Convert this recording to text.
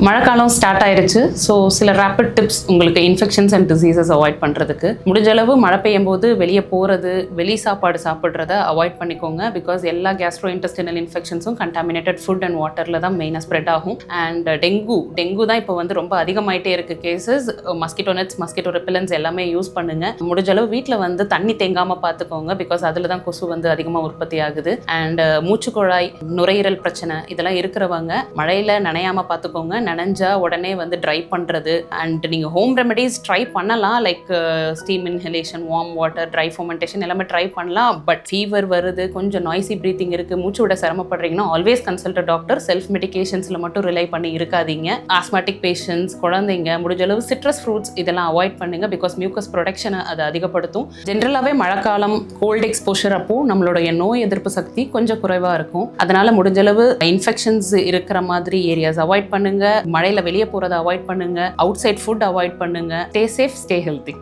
மழைக்காலம் ஸ்டார்ட் ஆயிருச்சு. ஸோ சில ரேப்பிட் டிப்ஸ் உங்களுக்கு இன்ஃபெக்ஷன்ஸ் அண்ட் டிசீசஸ் அவாய்ட் பண்ணுறதுக்கு. முடிஞ்ச அளவு மழை பெய்யும் போது வெளியே போகிறது, வெளி சாப்பாடு சாப்பிட்றத அவாய்ட் பண்ணிக்கோங்க. பிகாஸ் எல்லா கேஸ்ட்ரோ இன்டெஸ்டினல் இன்ஃபெக்ஷன்ஸும் கண்டாமினேட்டட் ஃபுட் அண்ட் வாட்டரில் தான் மெயினாக ஸ்ப்ரெட் ஆகும். அண்ட் டெங்கு தான் இப்போ வந்து ரொம்ப அதிகமாயிட்டே இருக்குது கேசஸ். மஸ்கிட்டோ நெட்ஸ், மஸ்கிட்டோ ரெப்பிலன்ஸ் எல்லாமே யூஸ் பண்ணுங்க. முடிஞ்ச அளவு வீட்டில் வந்து தண்ணி தேங்காமல் பார்த்துக்கோங்க. பிகாஸ் அதில் தான் கொசு வந்து அதிகமாக உற்பத்தி ஆகுது. அண்ட் மூச்சுக்குழாய், நுரையீரல் பிரச்சனை இதெல்லாம் இருக்கிறவங்க மழையில் நனையாமல் பார்த்துக்கோங்க. நனைஞ்சா உடனே வந்து ட்ரை பண்ணுறது. அண்ட் நீங்கள் ஹோம் ரெமெடிஸ் ட்ரை பண்ணலாம். Like steam inhalation, warm water, try fermentation எல்லாமே ட்ரை பண்ணலாம். பட் ஃபீவர் வருது, கொஞ்சம் நாய்ஸி ப்ரீத்திங் இருக்குது, மூச்சு விட சிரமப்படுறீங்கன்னா ஆல்வேஸ் கன்சல்ட் டாக்டர். செல்ஃப் மெடிகேஷன்ஸில் மட்டும் ரிலை பண்ணி இருக்காதீங்க. ஆஸ்மாட்டிக் பேஷண்ட்ஸ், குழந்தைங்க முடிஞ்ச அளவு சிட்ரஸ் ஃப்ரூட்ஸ் இதெல்லாம் அவாய்ட் பண்ணுங்க. பிகாஸ் மியூக்கஸ் ப்ரொடக்ஷனை அது அதிகப்படுத்தும். ஜென்ரலாகவே மழைக்காலம் கோல்டு எக்ஸ்போஷர் அப்போ நம்மளுடைய நோய் எதிர்ப்பு சக்தி கொஞ்சம் குறைவாக இருக்கும். அதனால முடிஞ்ச அளவு இன்ஃபெக்ஷன்ஸ் இருக்கிற மாதிரி ஏரியாஸ் அவாய்ட் பண்ணுங்க. மழையில வெளியே போறதை அவாய்ட் பண்ணுங்க. அவுட் சைட் ஃபுட் அவாய்ட் பண்ணுங்க. Stay safe, stay healthy.